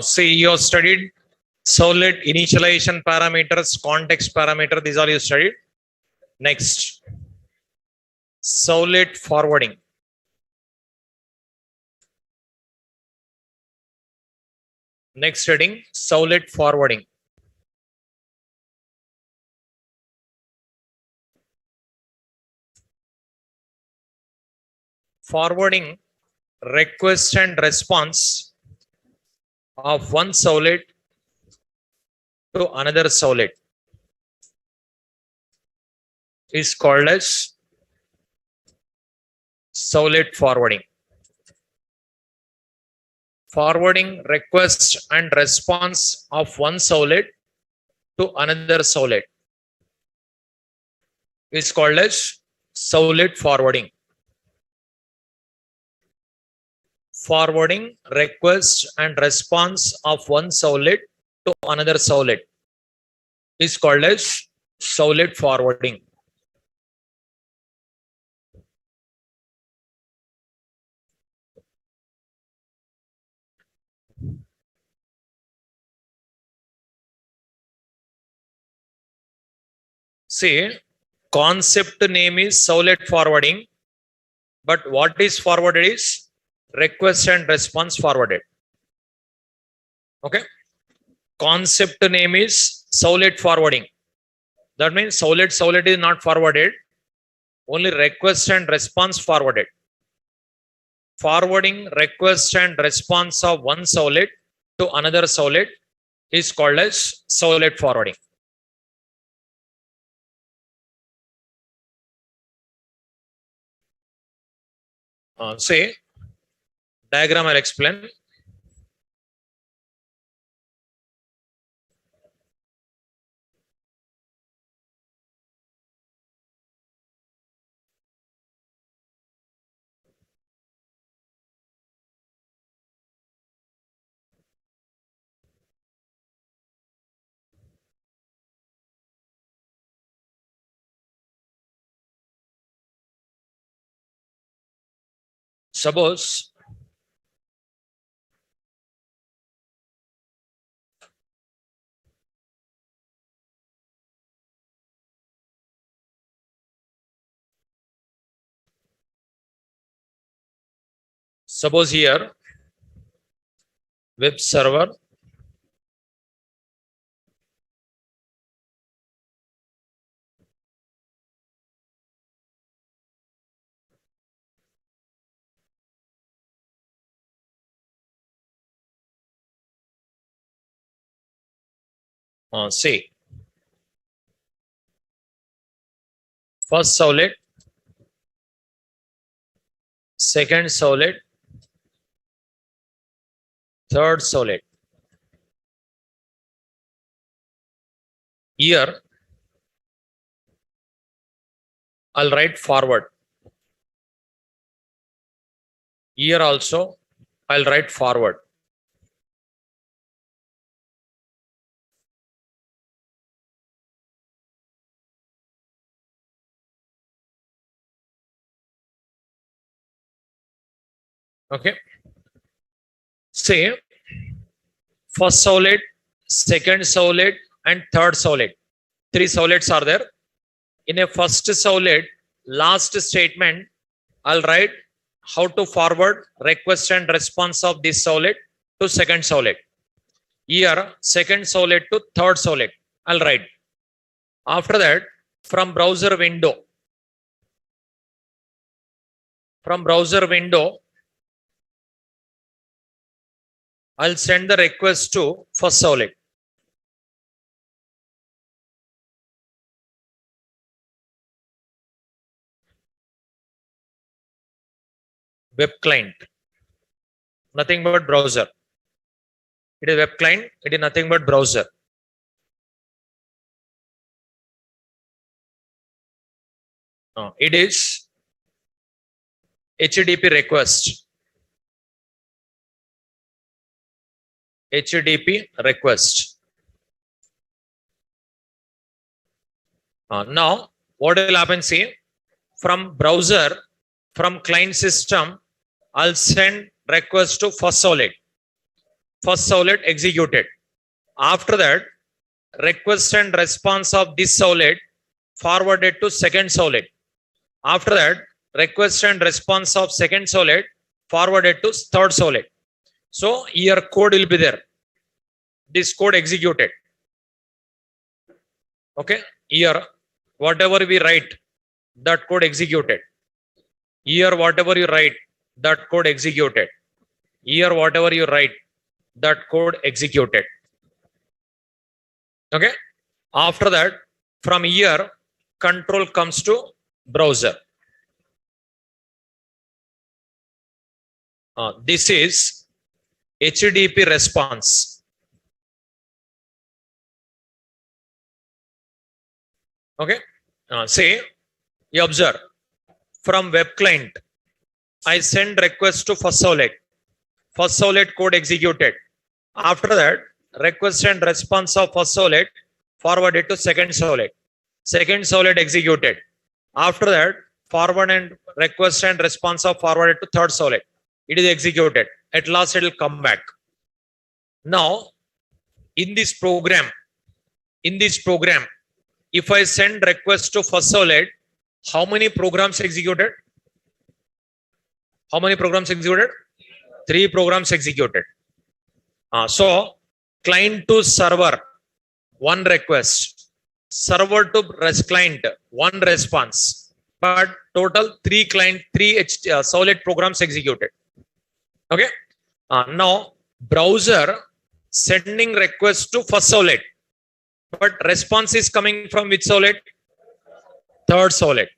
See, you have studied servlet initialization parameters, context parameter. These are you studied. Next, servlet forwarding. Next heading, servlet forwarding. Forwarding request and response of one servlet to another servlet is called as servlet forwarding. Forwarding request and response of one servlet to another servlet is called as servlet forwarding. Forwarding request and response of one servlet to another servlet is called as servlet forwarding. See, concept name is servlet forwarding, but what is forwarded is request and response forwarded. Okay. Concept name is servlet forwarding. That means servlet is not forwarded, only request and response forwarded. Forwarding request and response of one servlet to another servlet is called as servlet forwarding. Say, diagram I'll explain. Suppose here web server say first servlet, second servlet, third servlet. Here I'll write forward. Here also I'll write forward. Okay. Say first servlet, second servlet, and third servlet. 3 servlets are there. In a first servlet, last statement, I'll write how to forward request and response of this servlet to second servlet. Here, second servlet to third servlet, I'll write. After that, from browser window, I'll send the request to first servlet. Web client, nothing but browser. It is web client, it is nothing but browser. It is HTTP request. HTTP request. Now, what will happen? See, from browser, from client system, I'll send request to first servlet. first servlet executed. After that, request and response of this servlet forwarded to second servlet. After that, request and response of second servlet forwarded to third servlet. So here code will be there. This code executed. Okay, here whatever we write, that code executed. Here whatever you write, that code executed. Here whatever you write, that code executed. Okay, after that, from here control comes to browser. This is HTTP response. Okay, say you observe from web client, I send request to first servlet. First servlet code executed. After that, request and response of first servlet forwarded to second servlet. Second servlet executed. After that, forward and request and response of forwarded to third servlet. It is executed. At last, it will come back. Now, in this program, if I send request to first servlet, how many programs executed? How many programs executed? 3 programs executed. So client to server, 1 request. Server to client, 1 response. But total 3 servlet programs executed. Okay. Now browser sending request to first servlet, but response is coming from which servlet? Third servlet.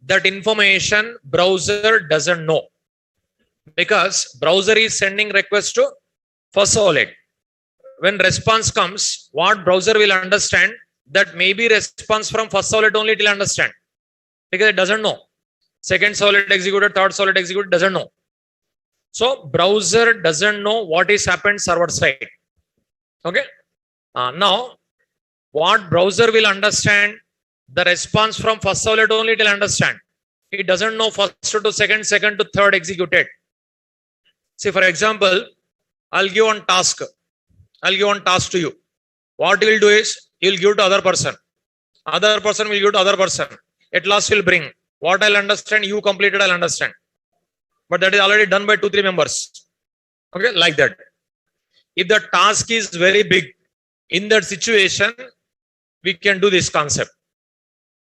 That information browser doesn't know, because browser is sending request to first servlet. When response comes, what browser will understand? That maybe response from first servlet only it will understand, because it doesn't know. Second servlet executed, third servlet executed, doesn't know. So browser doesn't know what is happened server side. Okay. Now what browser will understand? The response from first servlet only it will understand. It doesn't know first to second, second to third executed. See, for example, I'll give one task. I'll give one task to you. What you will do is, you will give to other person. Other person will give to other person. At last will bring. What I'll understand, you completed, I'll understand. But that is already done by 2-3 members. Okay, like that. If the task is very big, in that situation, we can do this concept.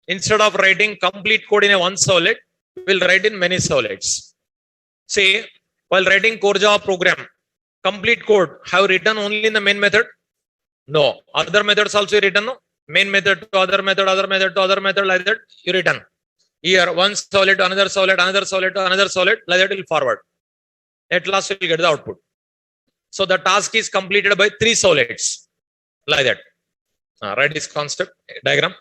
Instead of writing complete code in a one servlet, we'll write in many servlets. Say, while writing core Java program, complete code have written only in the main method? No. Other methods also written, no? Main method to other method, other method to other method, like that you written. Here, one servlet to another servlet, another servlet to another servlet, like that will forward. At last, you will get the output. So the task is completed by 3 servlets, like that. Write this concept diagram.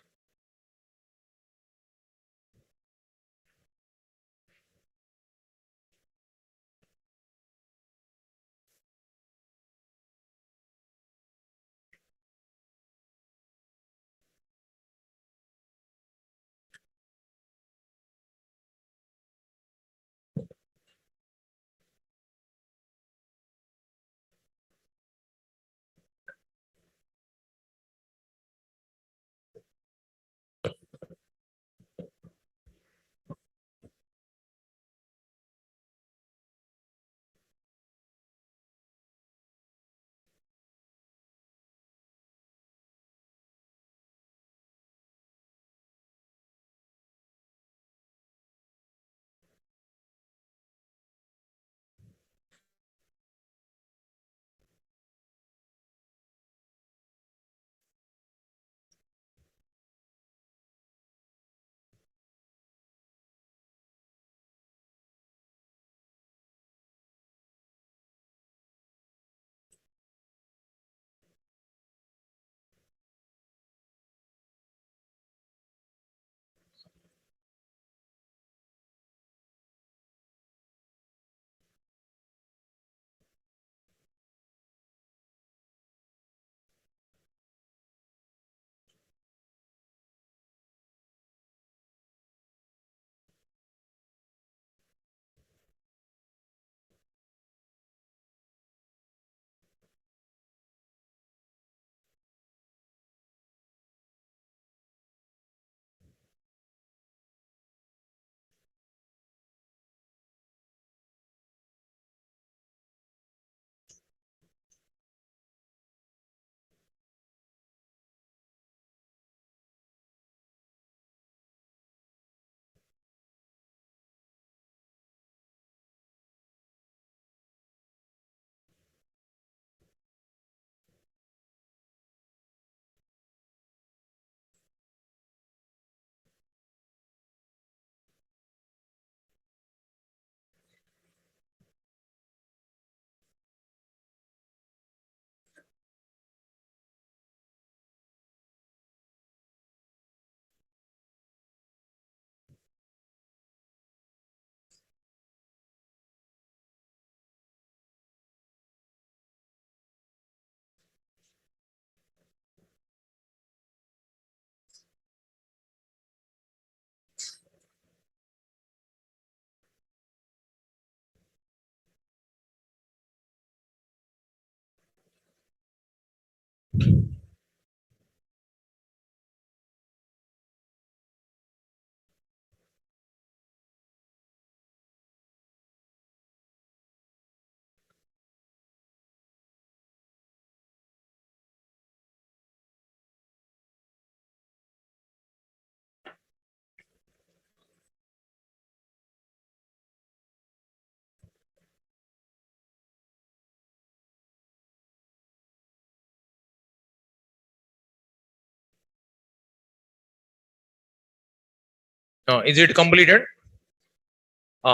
Is it completed?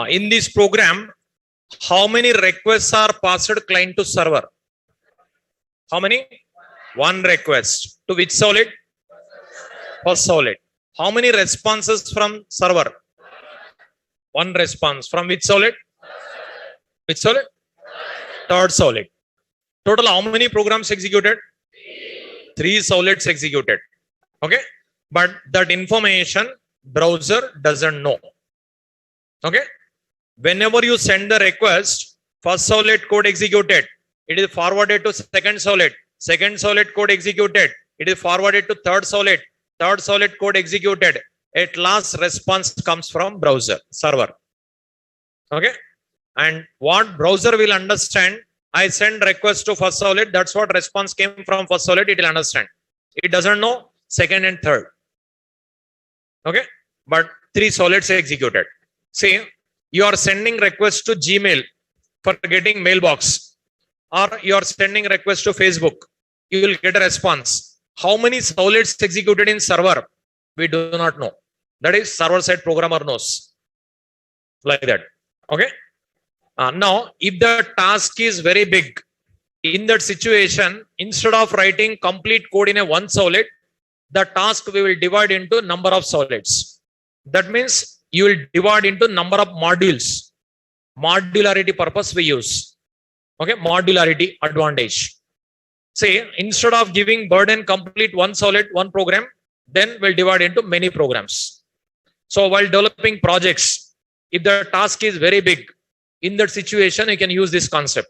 In this program, how many requests are passed client to server? How many? One request. To which solid? First solid. How many responses from server? One response. From which solid? Which solid? Third solid. Total how many programs executed? Three solids executed. Okay. But that information browser doesn't know. Okay. Whenever you send the request, first solid code executed, it is forwarded to second solid. Second solid code executed, it is forwarded to third solid. Third solid code executed. At last response comes from browser server. Okay. And what browser will understand? I send request to first solid. That's what response came from first solid. It will understand. It doesn't know second and third. Okay. But three solids executed. See, you are sending request to Gmail for getting mailbox, or you are sending request to Facebook. You will get a response. How many solids executed in server? We do not know. That is server side programmer knows. Like that. Okay. Now, if the task is very big, in that situation, instead of writing complete code in a one solid, the task we will divide into number of solids. That means you will divide into number of modules. Modularity purpose we use. Okay, modularity advantage. Say, instead of giving burden complete one solid, one program, then we'll divide into many programs. So while developing projects, if the task is very big, in that situation, you can use this concept.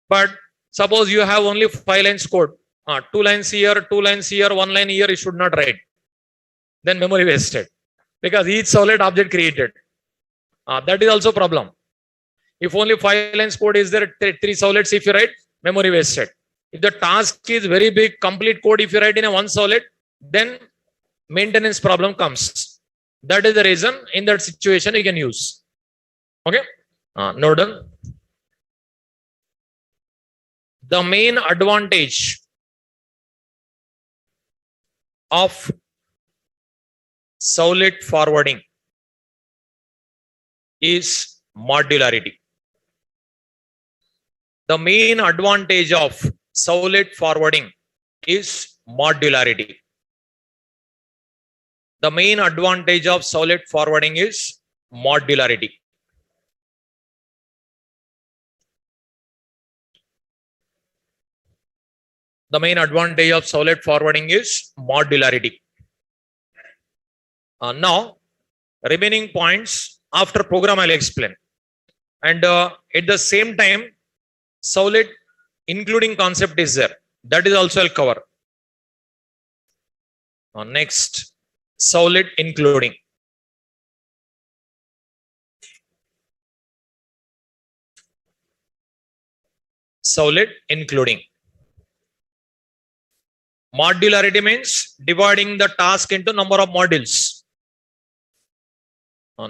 But suppose you have only 5 lines code, 2 lines here, 2 lines here, 1 line here, you should not write. Then memory wasted. Because each solid object created. That is also problem. If only 5 lines code is there, 3 solids if you write, memory wasted. If the task is very big, complete code if you write in a one solid, then maintenance problem comes. That is the reason in that situation you can use. Okay. Note down. The main advantage of servlet forwarding is modularity. The main advantage of servlet forwarding is modularity. The main advantage of servlet forwarding is modularity. The main advantage of servlet forwarding is modularity. Now, remaining points after program I'll explain. And at the same time, servlet including concept is there. That is also I'll cover. Next, servlet including. Servlet including. Modularity means dividing the task into number of modules.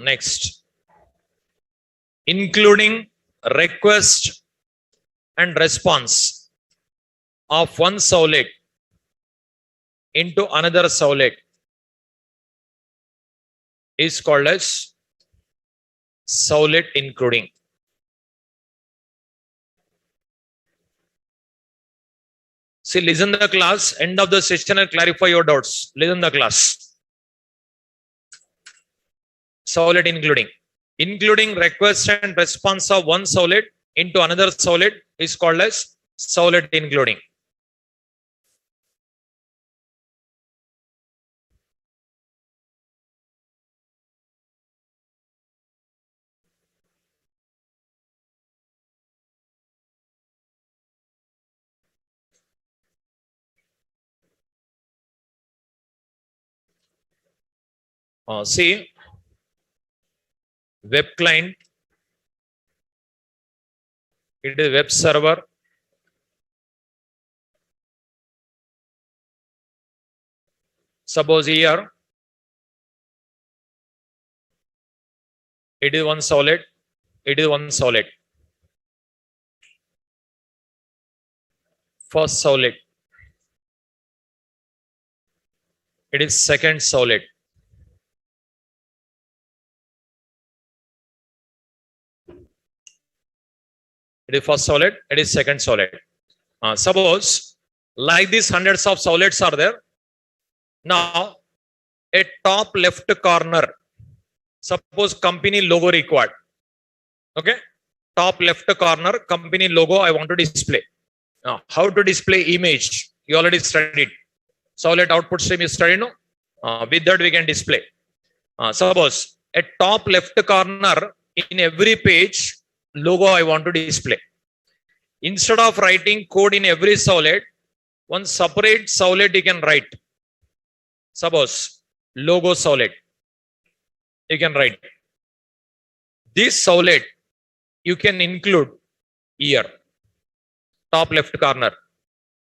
Next, including request and response of one servlet into another servlet is called as servlet including. See, listen the class, end of the session and clarify your doubts. Listen the class. Servlet including. Including request and response of one servlet into another servlet is called as servlet including. See, web client, it is web server. Suppose here, it is one solid, it is one solid. First solid, it is second solid. It is first solid, it is second solid. Suppose like these hundreds of solids are there. Now, a top left corner, suppose company logo required. Okay, top left corner, company logo I want to display. Now, how to display image? You already studied. Solid output stream is studied, no? With that we can display. Suppose a top left corner in every page logo I want to display. Instead of writing code in every solid, one separate solid you can write. Suppose logo solid. You can write. This solid you can include year. Top left corner.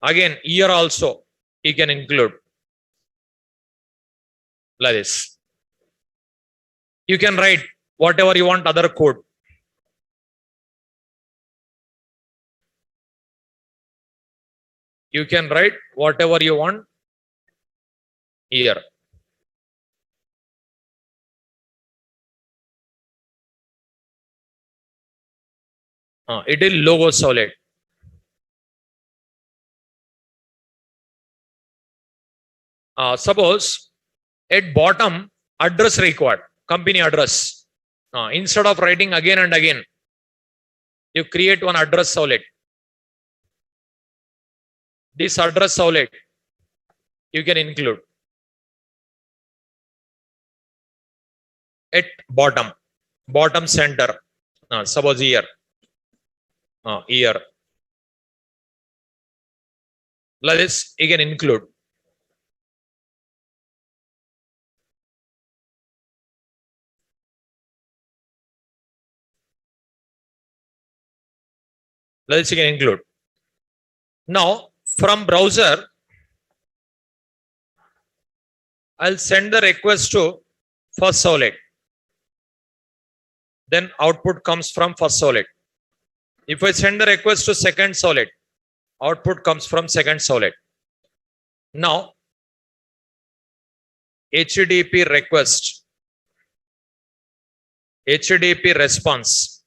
Again, year also you can include. Like this. You can write whatever you want other code. You can write whatever you want here. It is logo solid. Suppose at bottom address required, company address. Instead of writing again and again, you create one address solid. This address solid you can include at bottom center. Suppose here, here. Like this, you can include. Like this, you can include. Now, from browser, I'll send the request to first solid. Then output comes from first solid. If I send the request to second solid, output comes from second solid. Now, HTTP request, HTTP response,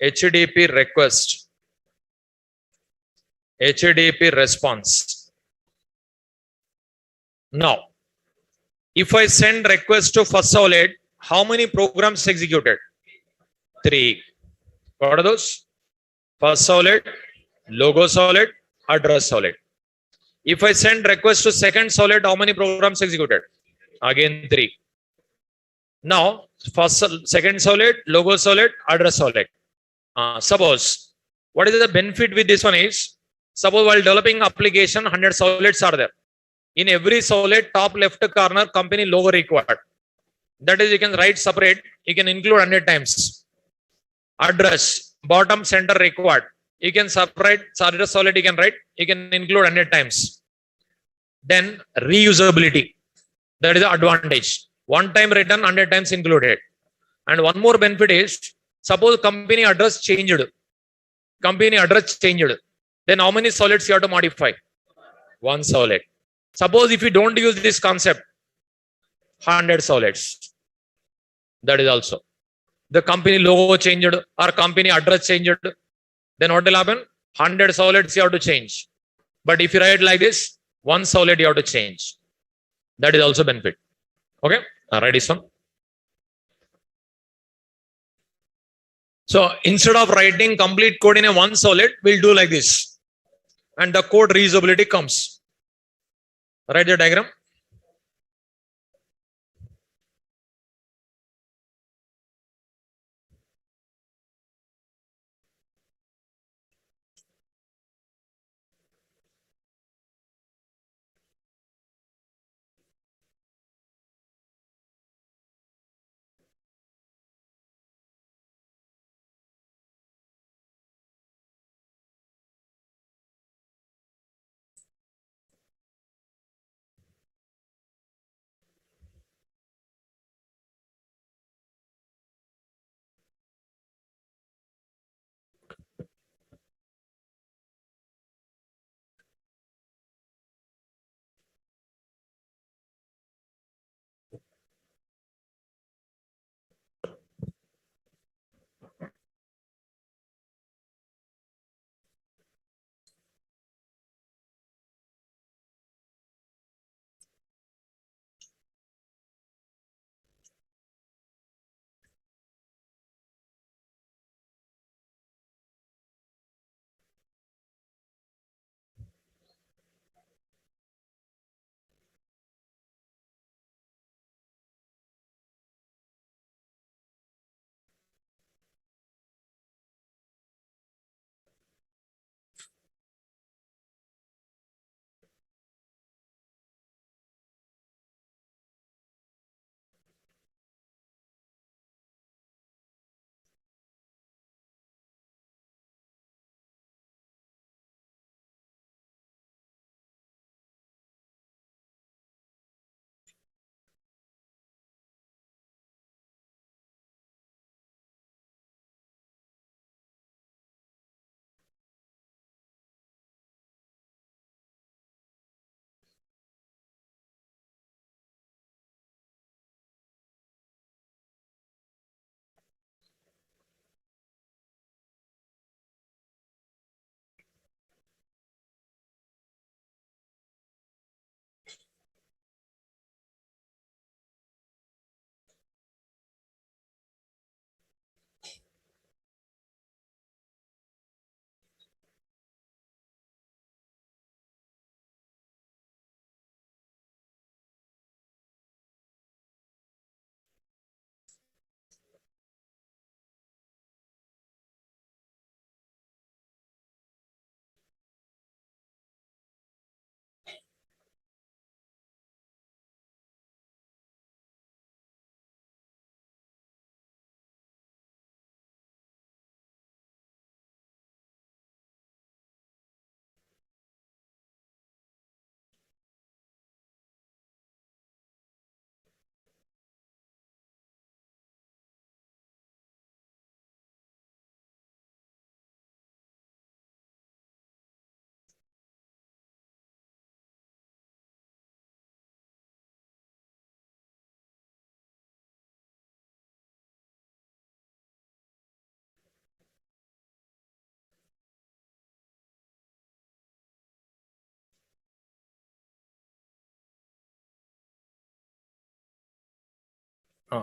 HTTP request, HTTP response. Now, if I send request to first solid, how many programs executed? 3. What are those? First solid, logo solid, address solid. If I send request to second solid, how many programs executed? Again 3. Now, second solid, logo solid, address solid. Suppose, what is the benefit with this one is, suppose while developing application, 100 solids are there. In every solid, top left corner, company logo required. That is, you can write separate, you can include 100 times. Address, bottom center required. You can separate, address solid you can write, you can include 100 times. Then reusability, that is the advantage. One time written, 100 times included. And one more benefit is, suppose company address changed. Company address changed. Then how many solids you have to modify? One solid. Suppose if you don't use this concept, 100 solids. That is also. The company logo changed or company address changed. Then what will happen? 100 solids you have to change. But if you write like this, one solid you have to change. That is also benefit. Okay, write this one. So instead of writing complete code in a one solid, we'll do like this. And the code reusability comes. Write the diagram.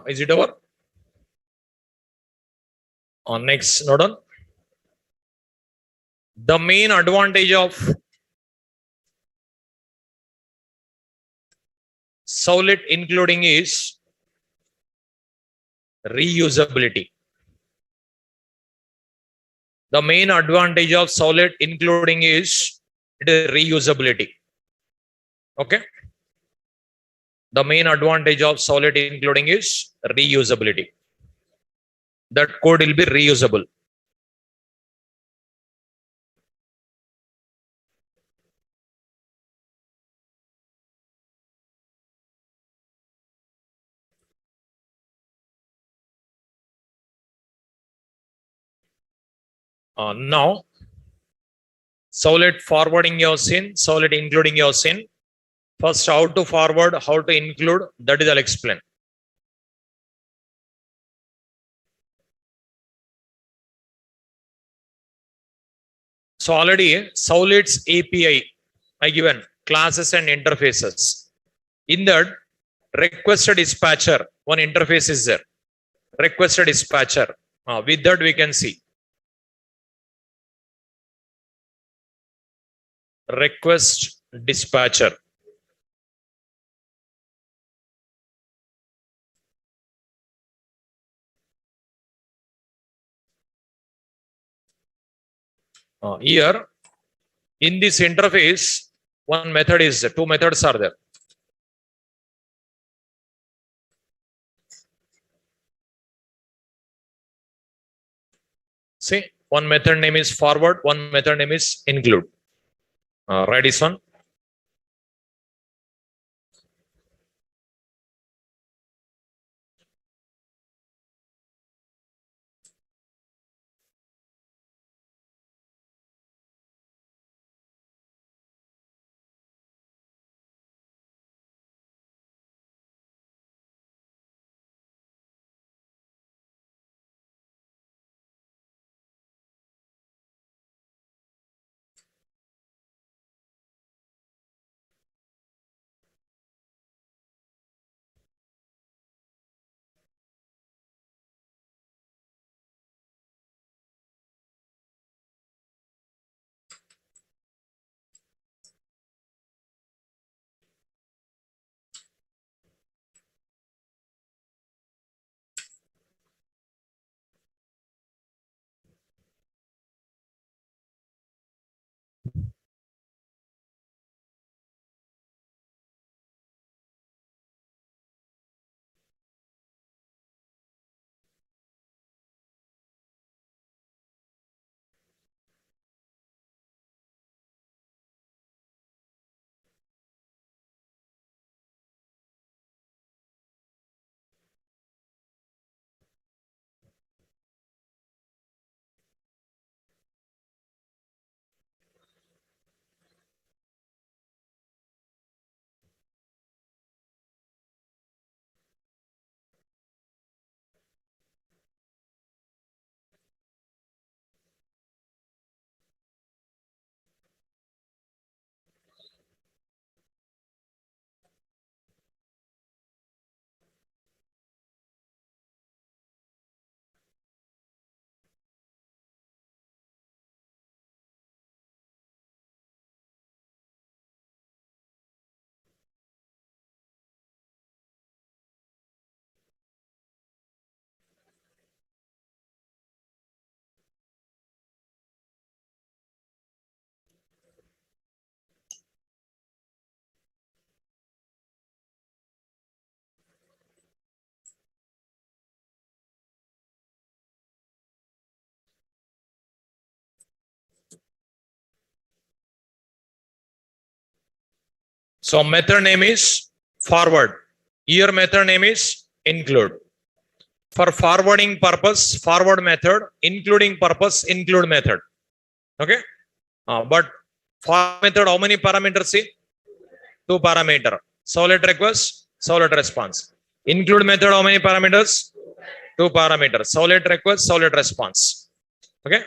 Is it over? Next, note on. The main advantage of servlet including is reusability. The main advantage of servlet including is reusability. Okay. The main advantage of servlet including is reusability. That code will be reusable. Now, servlet forwarding your scene, servlet including your scene. First, how to forward, how to include, that is I'll explain. So already servlet's API I given classes and interfaces. In that request dispatcher, one interface is there. Request dispatcher. With that we can see. Request dispatcher. Here in this interface, one method is there, two methods are there. See, one method name is forward, one method name is include. Write this one. So method name is forward. Here method name is include. For forwarding purpose, forward method, including purpose, include method. Okay. But for method, how many parameters? See? 2 parameter. Servlet request, servlet response. Include method, how many parameters? 2 parameters. Servlet request, servlet response. Okay.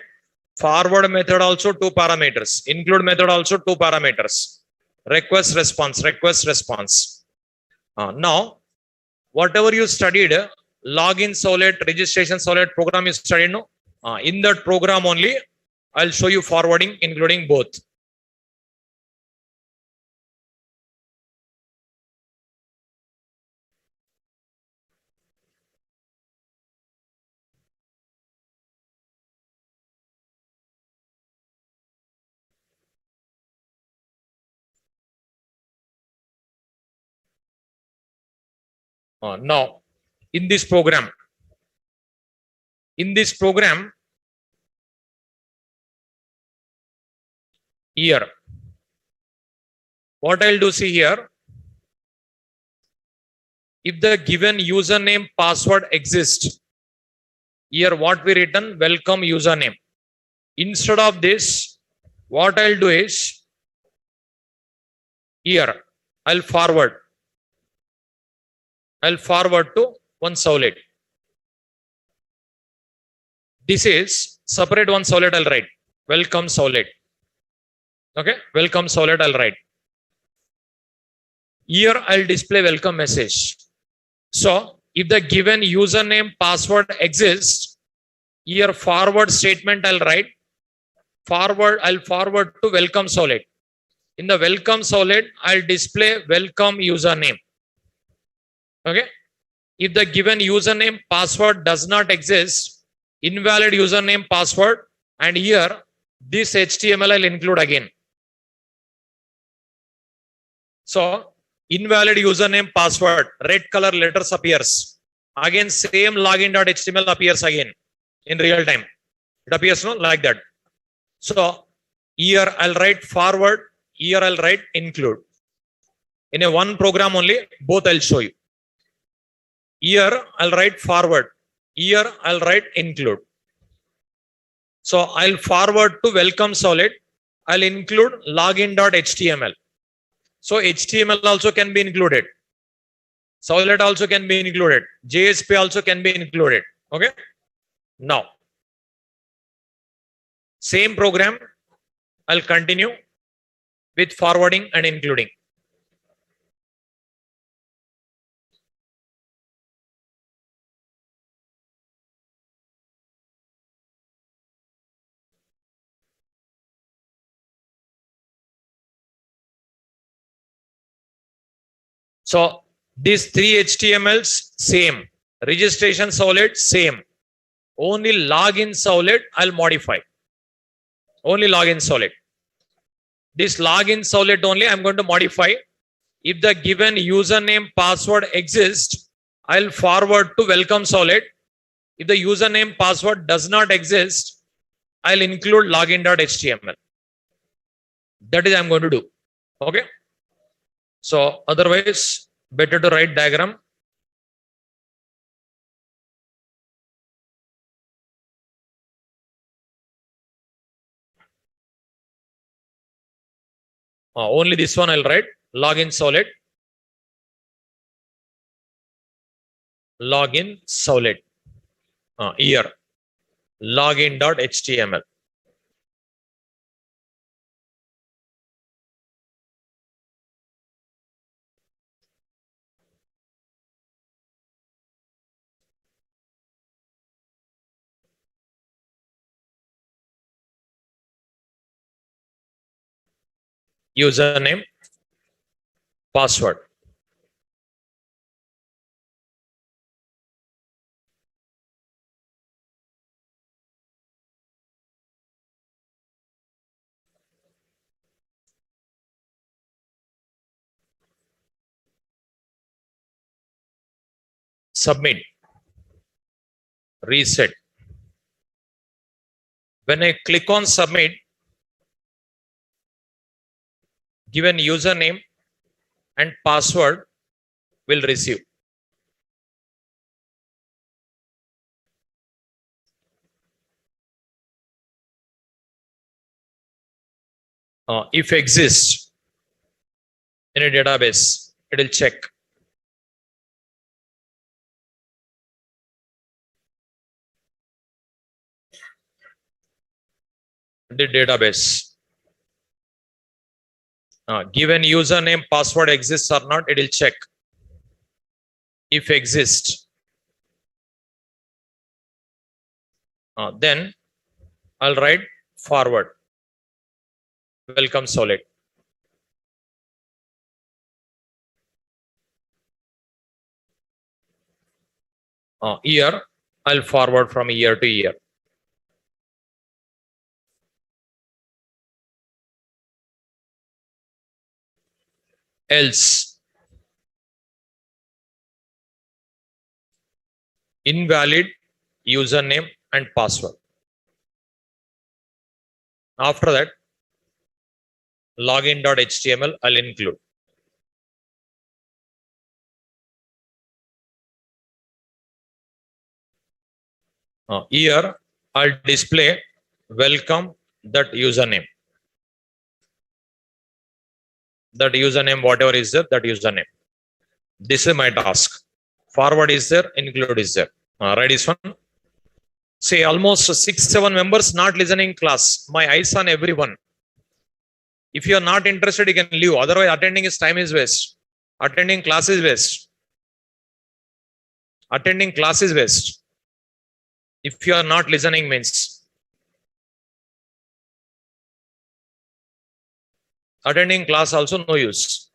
Forward method also 2 parameters. Include method also 2 parameters. Request response, request response. Now whatever you studied, login servlet, registration servlet program you studied, no? In that program only, I'll show you forwarding, including both. Now, in this program, here, what I'll do, see here, if the given username password exists, here what we written, welcome username. Instead of this, what I'll do is, here, I'll forward to one servlet. This is separate one servlet, I'll write, welcome servlet. Okay, welcome servlet, I'll write. Here I'll display welcome message. So if the given username password exists, here forward statement I'll write. I'll forward to welcome servlet. In the welcome servlet, I'll display welcome username. Okay. If the given username password does not exist, invalid username password, and here this HTML I'll include again. So invalid username password, red color letters appears. Again, same login.html appears again in real time. It appears no like that. So here I'll write forward, here I'll write include. In a one program only, both I'll show you. Here I'll write forward, here I'll write include. So I'll forward to welcome servlet, I'll include login.html. So HTML also can be included. Servlet also can be included. JSP also can be included. Okay. Now, same program, I'll continue with forwarding and including. So these three HTMLs same, registration servlet same, only login servlet I'll modify. Only login servlet. This login servlet only I'm going to modify. If the given username password exists, I'll forward to welcome servlet. If the username password does not exist, I'll include login.html. That is I'm going to do. Okay. So otherwise, better to write diagram. Only this one I'll write, login servlet. Login servlet. Here, login.html. Username, password. Submit. Reset. When I click on submit, given username and password will receive. If exists in a database, it will check. The database. Given username, password exists or not, it will check. if exist, then I'll write forward welcome solid. Year, I'll forward from year to year. Else, invalid username and password. After that, login.html I'll include. Here I'll display welcome that username. That username, whatever is there, that username. This is my task. Forward is there, include is there. Write this one. Say almost 6-7 members not listening class. My eyes on everyone. If you are not interested, you can leave. Otherwise, attending is time is waste. Attending class is waste. Attending class is waste. If you are not listening means. Attending class also no use.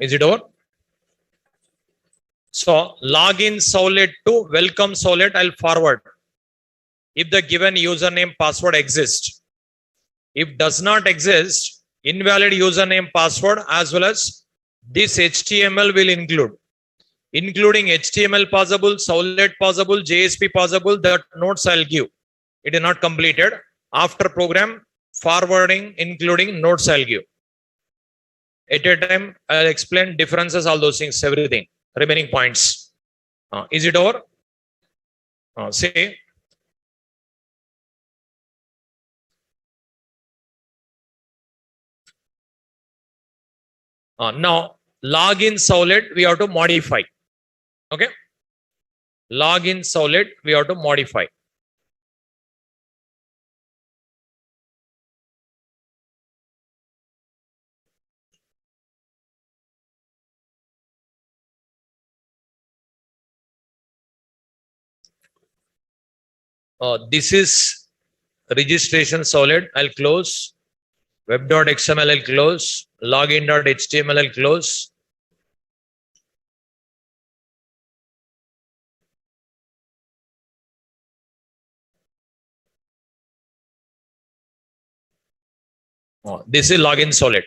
Is it over? So login solid to welcome solid I'll forward. If the given username password exists. If does not exist, invalid username password as well as this HTML will include. Including HTML possible, solid possible, JSP possible, that notes I'll give. It is not completed. After program, forwarding, including notes I'll give. At a time, I'll explain differences, all those things, everything, remaining points. Is it over? Say. Now login servlet we have to modify. Okay. Login servlet we have to modify. This is registration servlet. I'll close. Web.xml I'll close. Login.html I'll close. This is login servlet.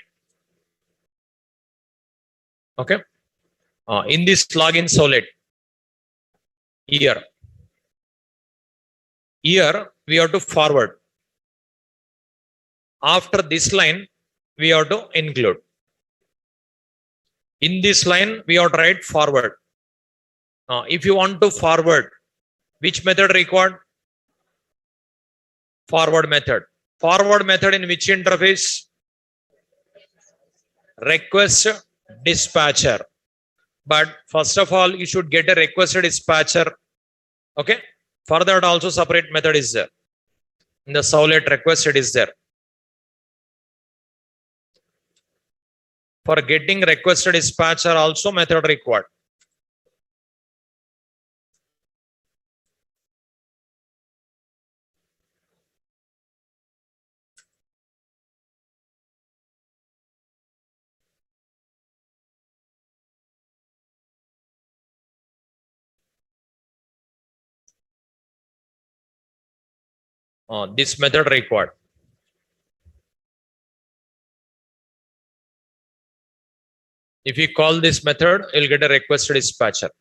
Okay. In this login servlet, here we have to forward. After this line, we have to include. In this line, we have to write forward. If you want to forward, which method required? Forward method. Forward method in which interface? Request dispatcher. But first of all, you should get a request dispatcher. Okay. For that also separate method is there. In the servlet request it is there. For getting requested dispatcher also method required. This method required. If you call this method, you'll get a requested dispatcher.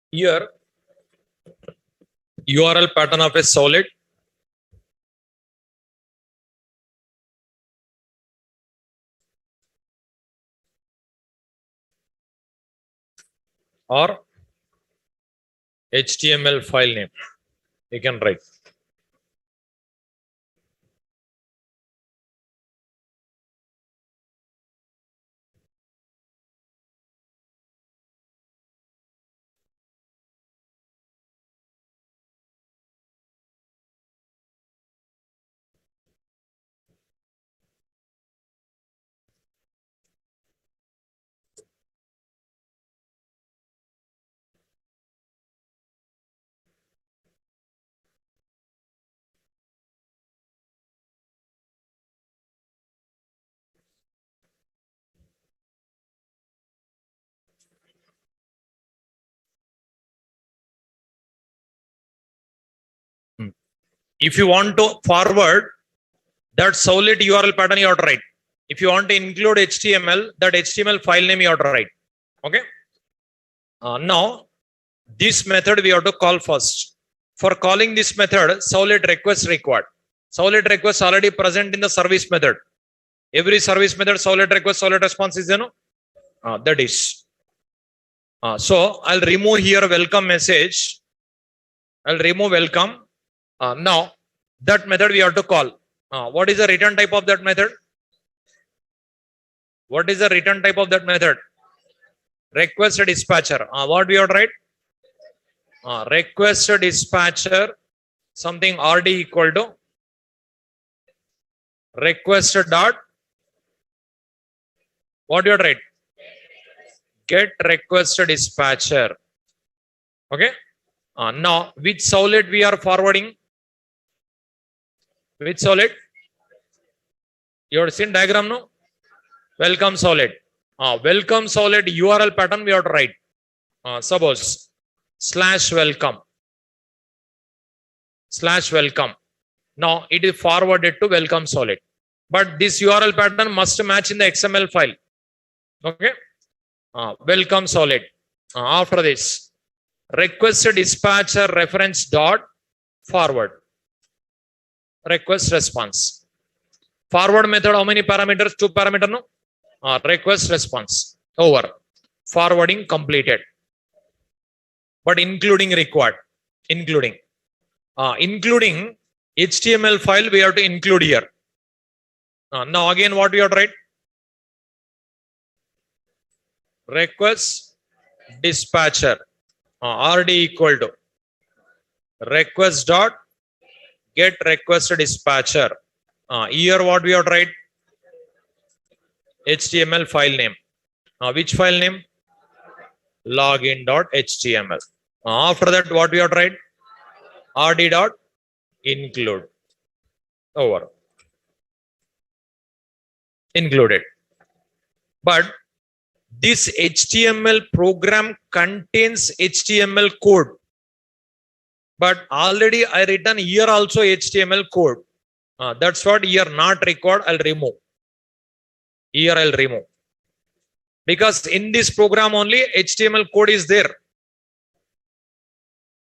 Here, URL pattern of a servlet. Or HTML file name. You can write. If you want to forward that servlet URL pattern, you have to write. If you want to include HTML, that HTML file name you have to write. Okay. Now, this method we have to call first. For calling this method, servlet request required. Servlet request already present in the service method. Every service method, servlet request, servlet response is, that is. So I'll remove here welcome message. I'll remove welcome. Now that method we have to call. What is the return type of that method? What is the return type of that method? Request dispatcher. What we have to write? Request dispatcher something RD equal to request dot. What do you have to write? Get request dispatcher. Okay. Now which servlet we are forwarding? Which servlet? You have seen diagram, no? Welcome solid. Welcome solid URL pattern we have to write. Suppose /welcome. /welcome. Now it is forwarded to welcome solid. But this URL pattern must match in the XML file. Okay. Welcome solid. After this, request dispatcher reference dot forward. Request response. Forward method, how many parameters? 2 parameter, no? Request response. Over. Forwarding completed. But including required. Including HTML file we have to include here. Now again what we have to write? Request dispatcher RD equal to request dot get request dispatcher. Here what we have to write? HTML file name. Which file name? Login.html. After that what we have to write? RD dot include. Over. Included. But this HTML program contains HTML code. But already I written here also HTML code. That's what here not required. I'll remove. Here I'll remove. Because in this program only HTML code is there.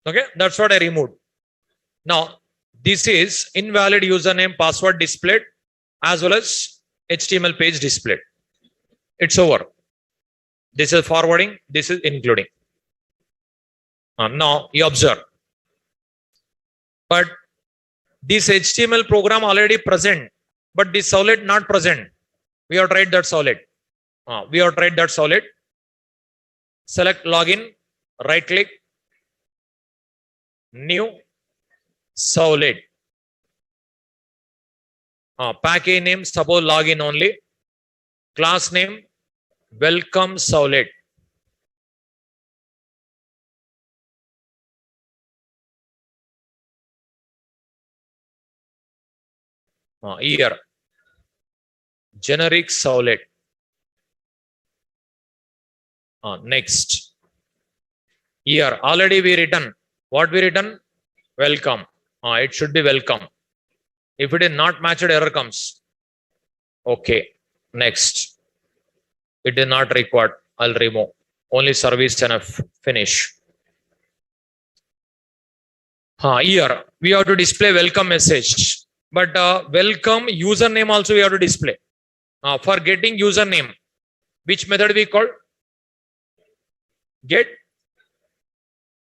Okay, that's what I removed. Now, this is invalid username password displayed as well as HTML page displayed. It's over. This is forwarding. This is including. Now you observe. But this HTML program already present, but this solid not present. We have tried that solid. We have tried that solid. Select login, right click, new, solid. Package name, suppose login only. Class name, welcome solid. Here, generic solid. Next. Here, already we written. What we written? Welcome. It should be welcome. If it is not matched, error comes. Okay. Next. It is not required. I'll remove. Only service enough. Finish. Here, we have to display welcome message. But welcome username also we have to display. For getting username, which method we call? Get.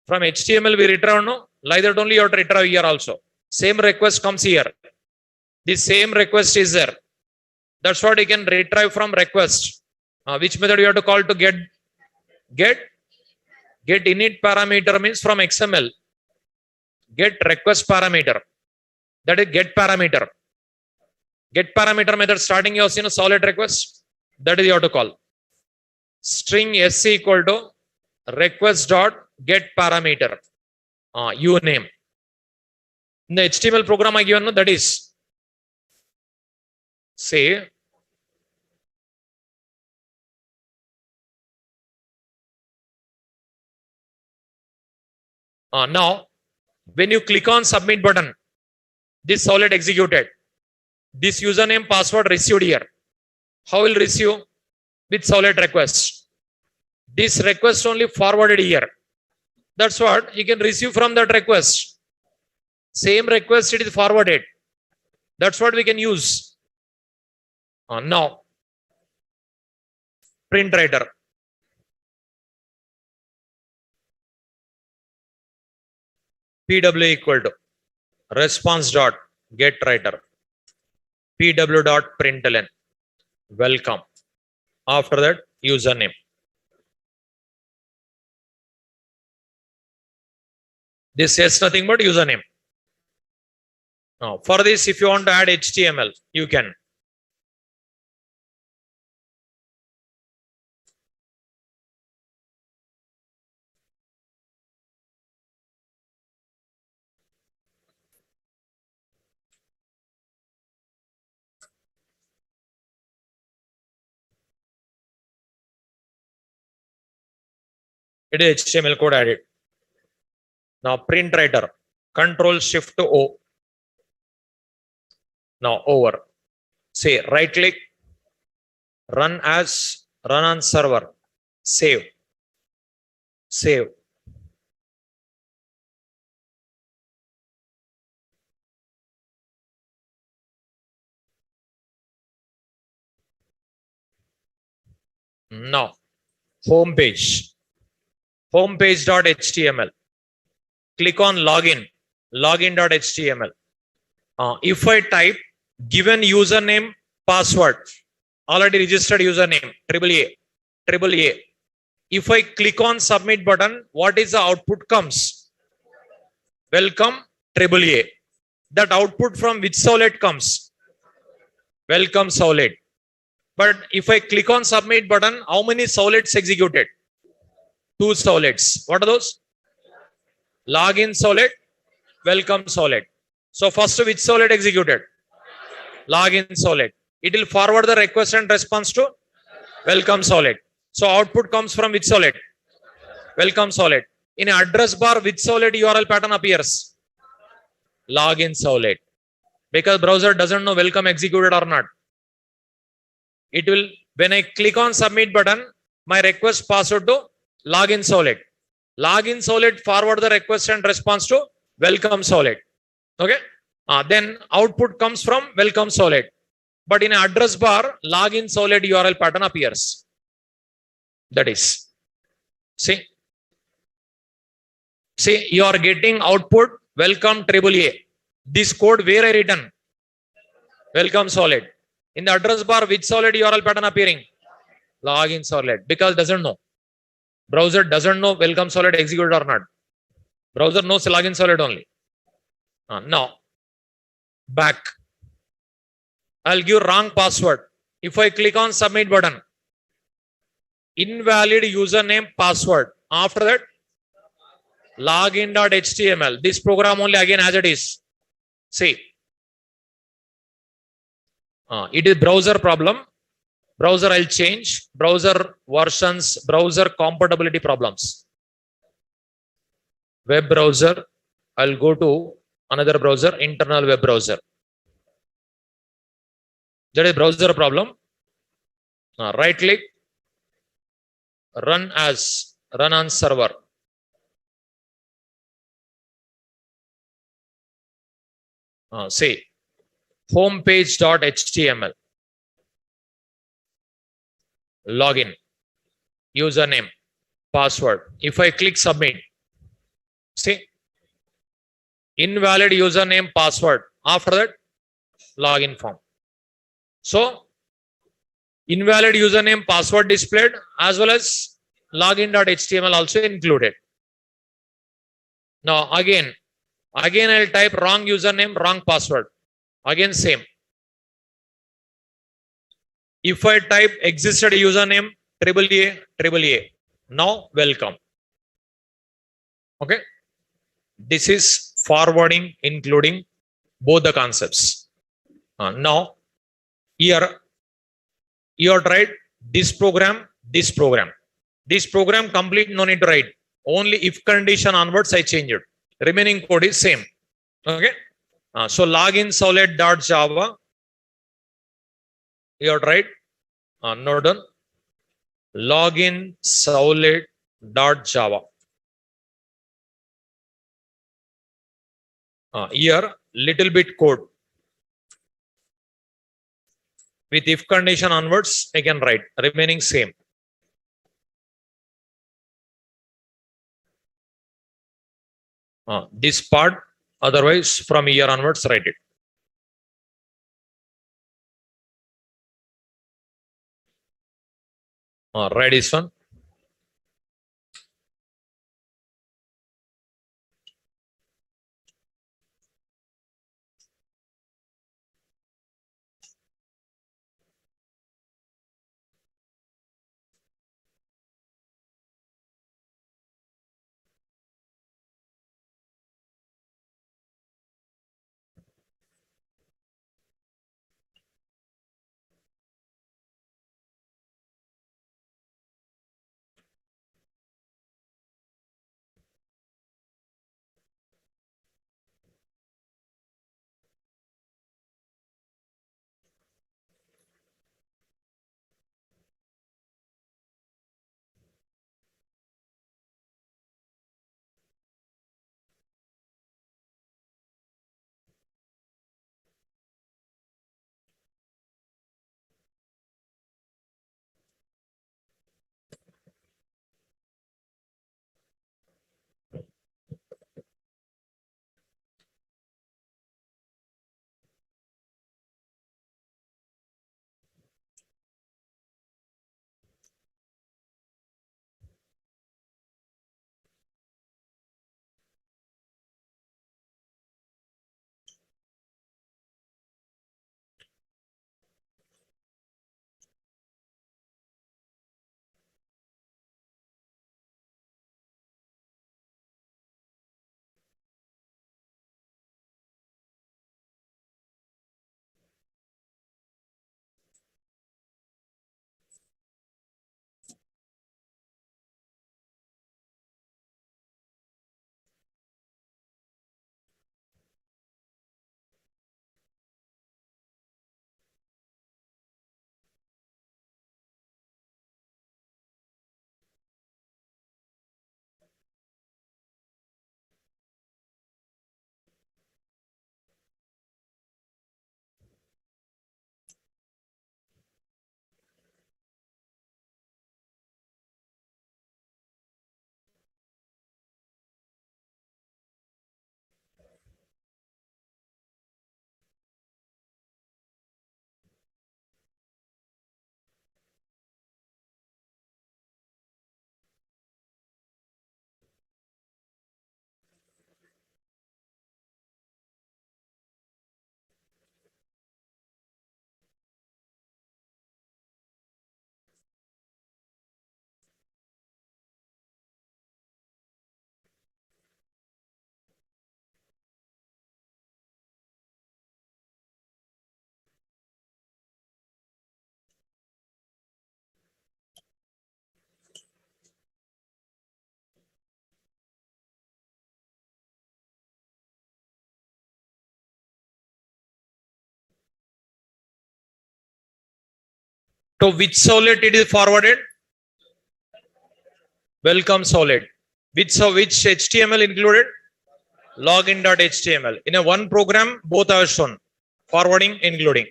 From HTML we retrieve, no? Like that only you have to retrieve here also. Same request comes here. The same request is there. That's what you can retrieve from request. Which method you have to call to get? Get init parameter means from XML. Get request parameter. That is get parameter. Get parameter method starting your solid request. That is you have to call. String sc equal to request dot get parameter. Uname. In the HTML program I given, that is say now when you click on submit button, this solid executed. This username password received here. How will receive? With solid request. This request only forwarded here. That's what he can receive from that request. Same request it is forwarded. That's what we can use. Now, print writer. PW equal to response dot get writer. PW dot println. Welcome. After that, username. This says nothing but username. Now, for this, if you want to add HTML, you can. It is HTML code added. Now print writer, Control Shift O. Now over. Say right click, run as, run on server, save, save. Now home page, homepage.html. Click on login, login.html. If I type given username, password, already registered username, triple A. If I click on submit button, what is the output comes? Welcome, triple A. That output from which servlet comes? Welcome servlet. But if I click on submit button, how many servlets executed? 2 servlets. What are those? Login servlet, welcome servlet. So first which servlet executed? Login servlet. It will forward the request and response to welcome servlet. So output comes from which servlet? Welcome servlet. In address bar, which servlet URL pattern appears? Login servlet. Because browser doesn't know welcome executed or not. It will, when I click on submit button, my request password to login servlet. Login servlet forward the request and response to welcome servlet. Okay. Then output comes from welcome servlet. But in address bar, login servlet URL pattern appears. That is. See, you are getting output welcome triple A. This code where I written? Welcome servlet. In the address bar, which servlet URL pattern appearing? Login servlet. Because doesn't know. Browser doesn't know welcome servlet executed or not. Browser knows login servlet only. Now, back. I'll give wrong password. If I click on submit button, invalid username password. After that, login.html. This program only again as it is. See, it is browser problem. Browser I'll change. Browser versions, browser compatibility problems. Web browser, I'll go to another browser, internal web browser. That is browser problem. Right click, run as, run on server. Say homepage.html. Login, username, password. If I click submit, see, invalid username, password. After that, login form. So, invalid username, password displayed as well as login.html also included. Now, again I'll type wrong username, wrong password. Again, same. If I type existed username, triple A, now welcome. Okay. This is forwarding, including both the concepts. Now, here, you have tried this program, this program. This program complete, no need to write. Only if condition onwards, I change it. Remaining code is same. Okay. So login servlet.java. You have tried. No done. Login servlet.java. Here, little bit code. With if condition onwards, I can write. Remaining same. This part, otherwise from here onwards, write it. Write this one. To which servlet it is forwarded? Welcome servlet. Which HTML included? Login.html. In a one program, both are shown. Forwarding, including.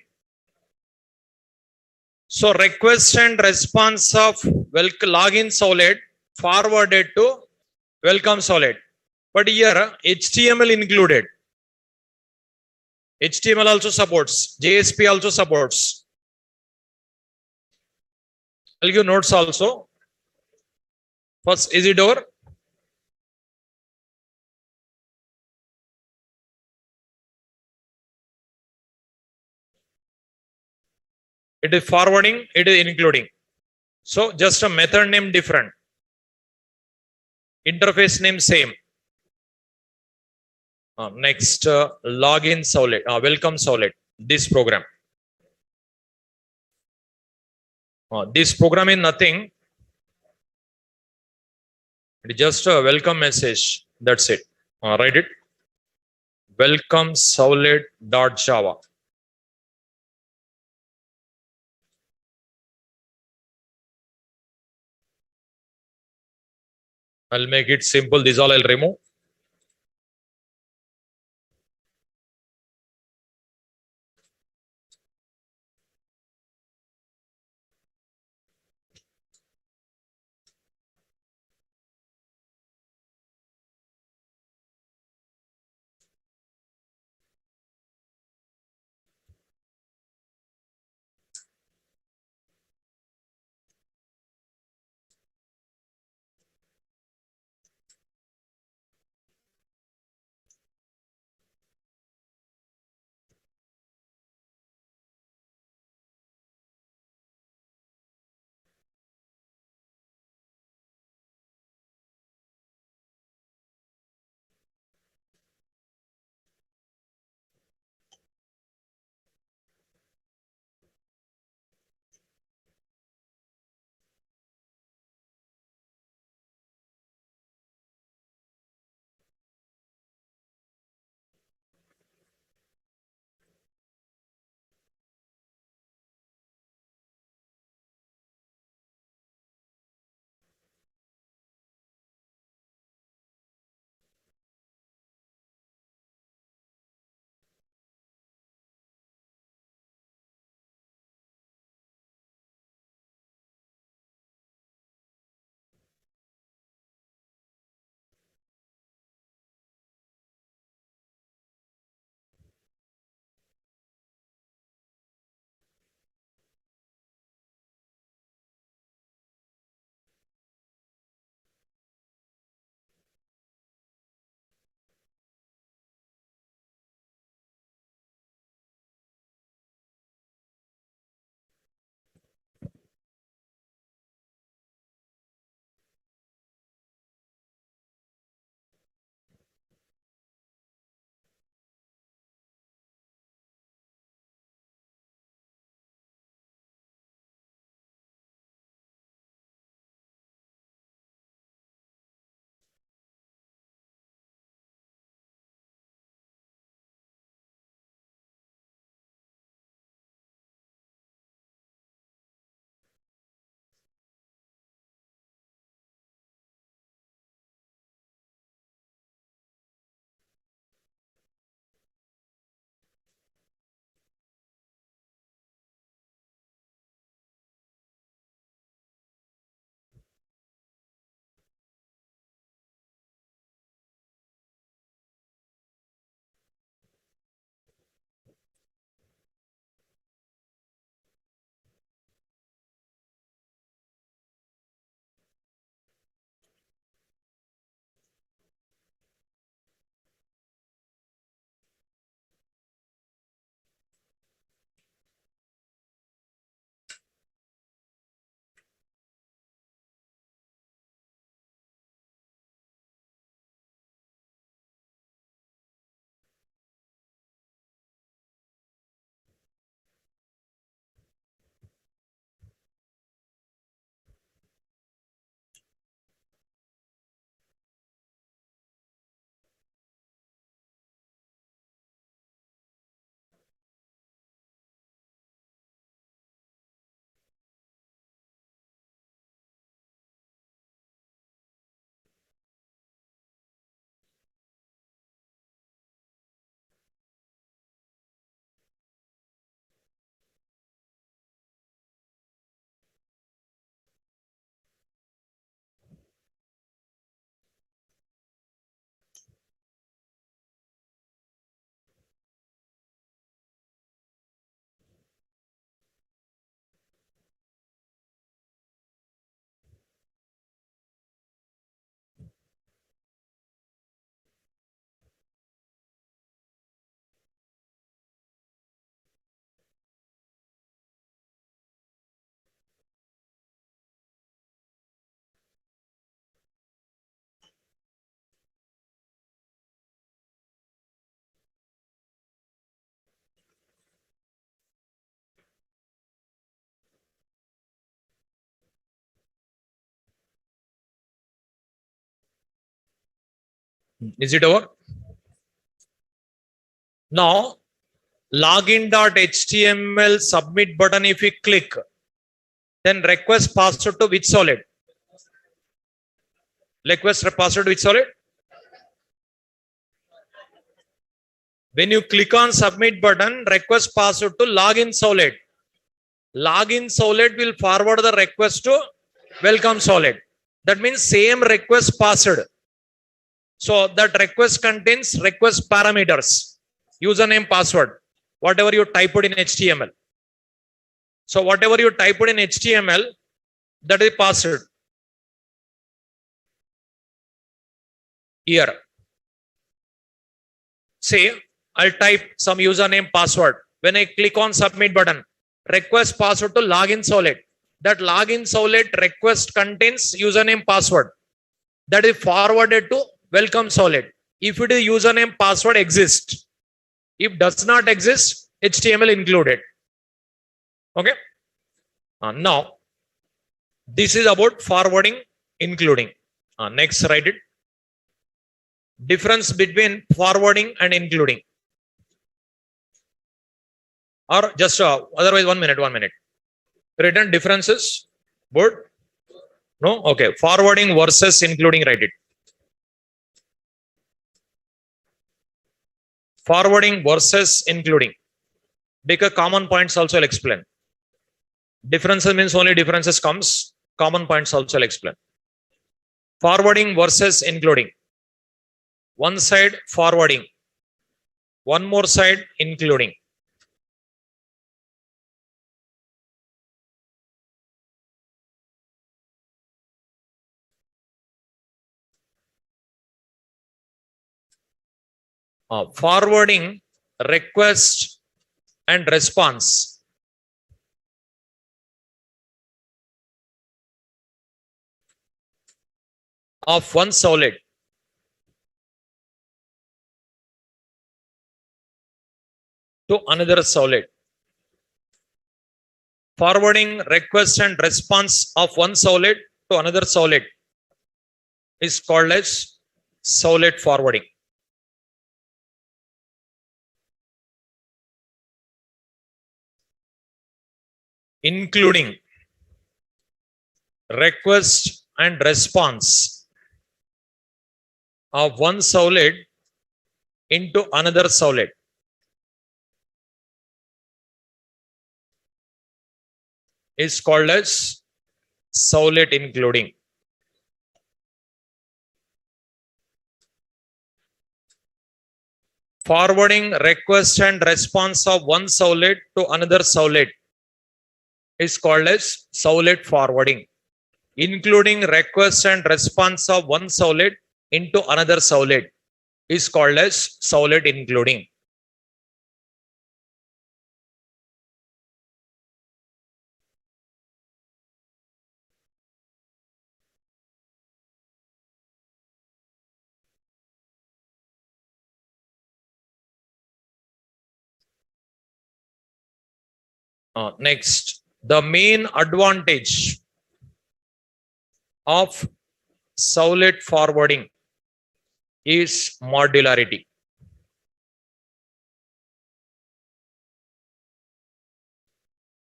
So request and response of login servlet forwarded to welcome servlet. But here HTML included. HTML also supports. JSP also supports. I'll give notes also. First, is it over? It is forwarding, it is including. So just a method name different. Interface name same. Next, login servlet, welcome servlet. This program. This program is nothing. It is just a welcome message. That's it. Write it. Welcome servlet.java. I'll make it simple. This all I'll remove. Is it over? Now, login.html submit button, if we click, then request password to which solid? Request password to which solid? When you click on submit button, request password to login solid. Login solid will forward the request to welcome solid. That means same request password. So that request contains request parameters, username, password, whatever you typed in HTML. So whatever you typed in HTML, that is password. Here, say I'll type some username, password. When I click on submit button, request password to login solid. That login solid request contains username, password. That is forwarded to welcome solid. If it is username, password exists. If does not exist, HTML included. Okay. Now, this is about forwarding, including. Next, write it. Difference between forwarding and including. Or just otherwise 1 minute. Written differences. Good. No. Okay. Forwarding versus including. Write it. Forwarding versus including. Because common points also will explain. Differences means only differences comes. Common points also will explain. Forwarding versus including. One side forwarding. One more side including. Forwarding request and response of one solid to another solid. Forwarding request and response of one solid to another solid is called as solid forwarding. Including request and response of one solid into another solid is called as solid including. Forwarding request and response of one solid to another solid is called as solid forwarding. Including request and response of one solid into another solid is called as solid including. Next, the main advantage of solid forwarding is modularity.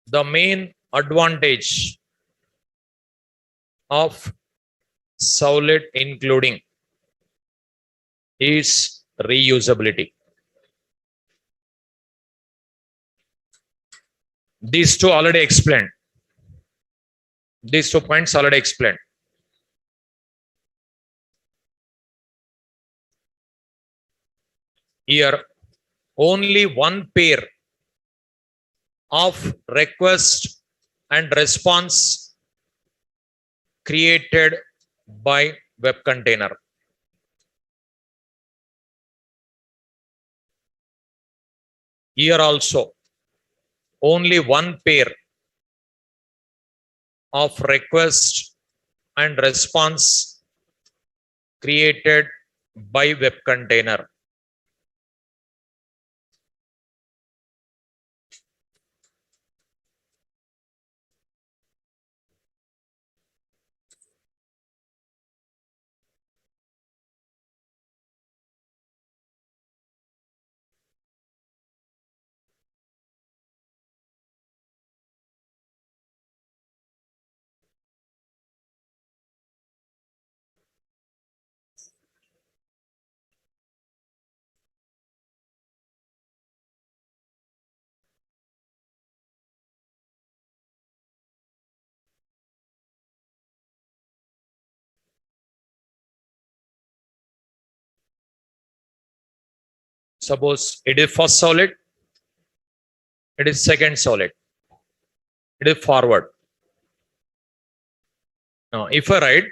The main advantage of solid including is reusability. These two already explained. These 2 points already explained. Here, only one pair of request and response created by web container. Here also, only one pair of request and response created by web container. Suppose it is first solid, it is second solid, it is forward. Now if I write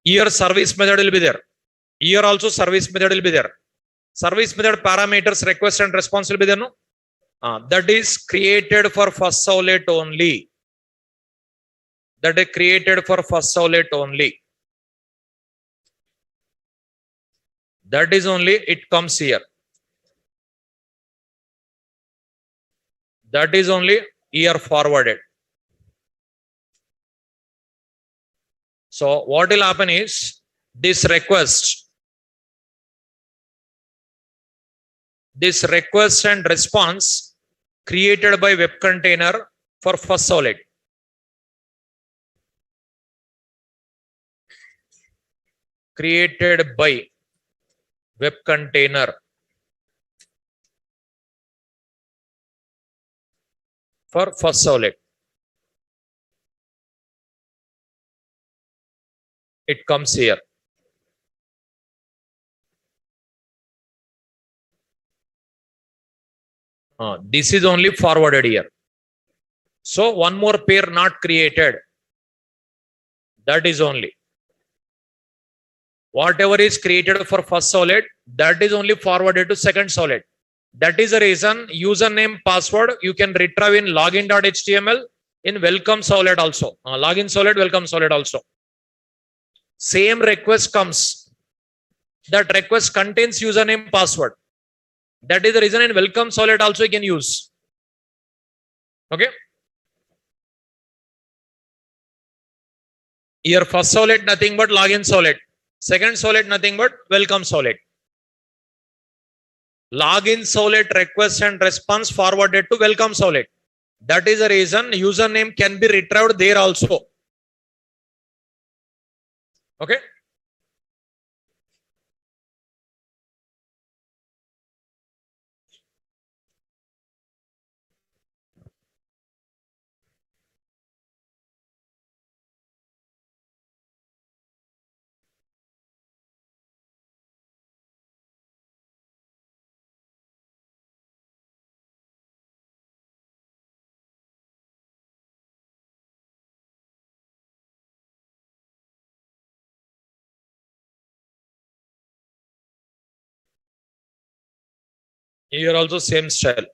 here, service method will be there, here also service method will be there. Service method parameters request and response will be there, no? That is created for first solid only. That is created for first solid only. That is only it comes here. That is only here forwarded. So what will happen is this request and response created by web container for first solid. Created by web container for first solid. It comes here. This is only forwarded here. So one more pair not created. That is only. Whatever is created for first solid, that is only forwarded to second solid. That is the reason username password you can retrieve in login.html in welcome solid also. Login solid, welcome solid also. Same request comes. That request contains username password. That is the reason in welcome solid also you can use. Okay. Here first solid nothing but login solid. Second solid nothing but welcome solid. Login solid request and response forwarded to welcome solid. That is the reason username can be retrieved there also. Okay. Here also same style.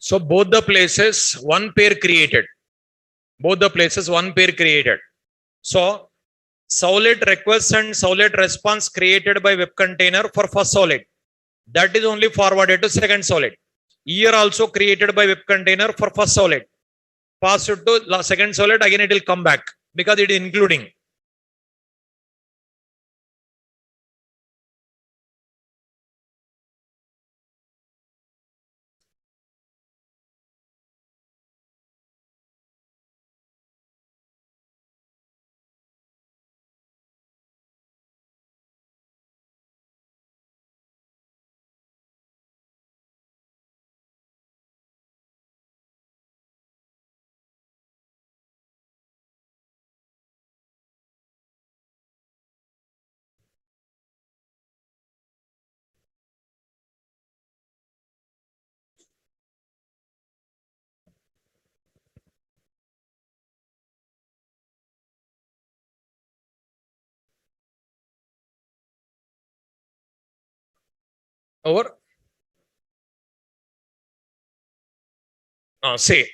So both the places one pair created. Both the places one pair created. So solid request and solid response created by web container for first solid. That is only forwarded to second solid. Here also created by web container for first solid. Pass it to second solid, again it will come back because it is including. Over. Say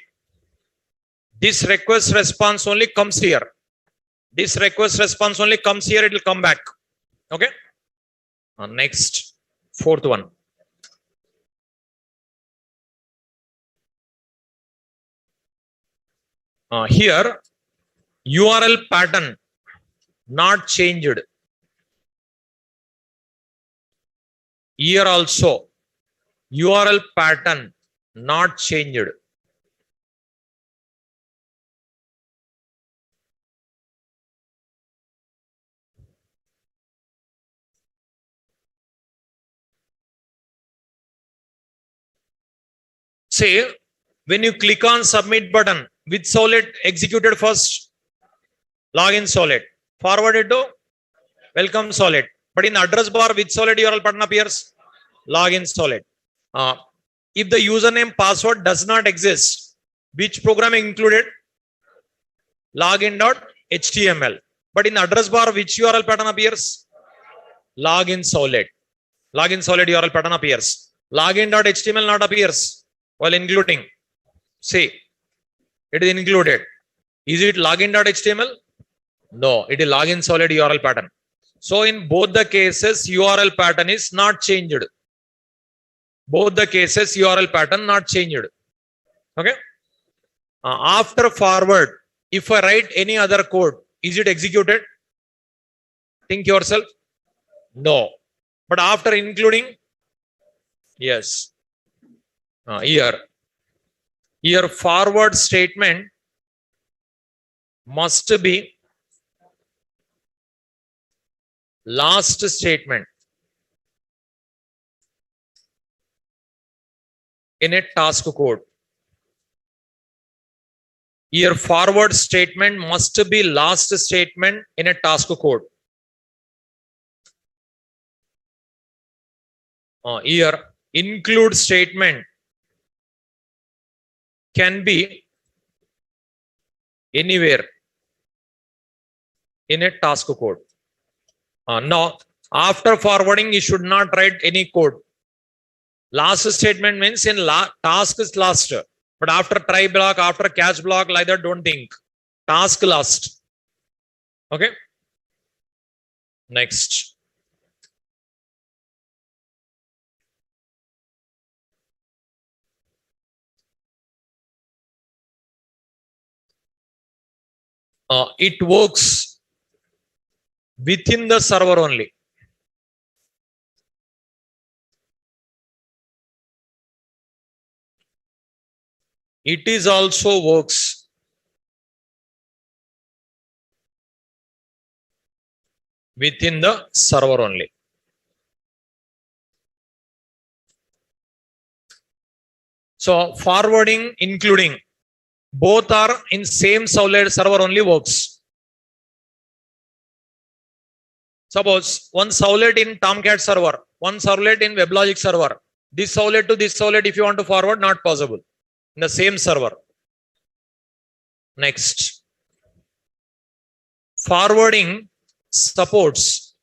this request response only comes here. This request response only comes here. It will come back. Okay. Next, fourth one. Here, URL pattern not changed. Here also, URL pattern not changed. Say, when you click on submit button, which servlet executed first? Login servlet. Forwarded to welcome servlet. But in the address bar, which servlet URL pattern appears? Login servlet. If the username password does not exist, which program included? Login.html. But in the address bar, which URL pattern appears? Login servlet. Login servlet URL pattern appears. Login.html not appears while including. See, it is included. Is it login.html? No, it is login servlet URL pattern. So in both the cases, URL pattern is not changed. Both the cases, URL pattern not changed. Okay. After forward, if I write any other code, is it executed? Think yourself. No. But after including, yes. Here forward statement must be last statement in a task code. Here forward statement must be last statement in a task code. Here include statement can be anywhere in a task code. Now, after forwarding, you should not write any code. Last statement means in task is last. But after try block, after catch block, like that, don't think. Task last. Okay. Next. It works within the server only. It is also works within the server only. So forwarding, including, both are in same server only works. Suppose one servlet in Tomcat server, one servlet in WebLogic server. This servlet to this servlet, if you want to forward, not possible. In the same server. Next. Forwarding supports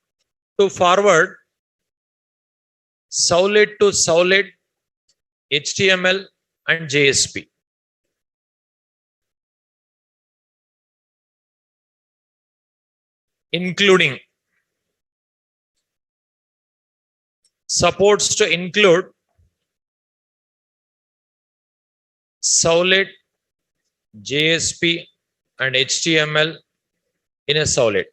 to forward servlet to servlet, HTML and JSP. Including supports to include servlet, JSP and HTML in a servlet.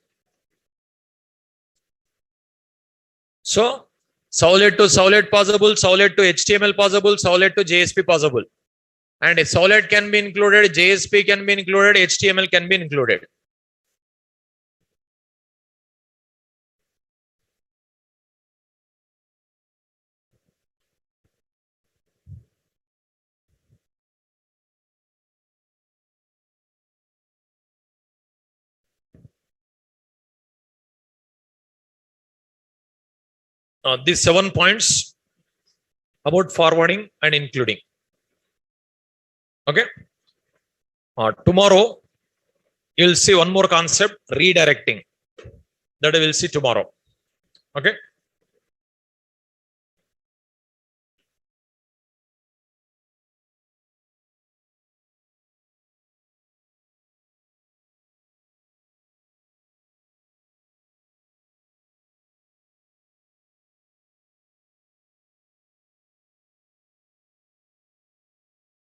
So servlet to servlet possible, servlet to HTML possible, servlet to JSP possible. And a servlet can be included, JSP can be included, HTML can be included. These 7 points about forwarding and including. Okay. Tomorrow you'll see one more concept, redirecting. That I will see tomorrow. Okay.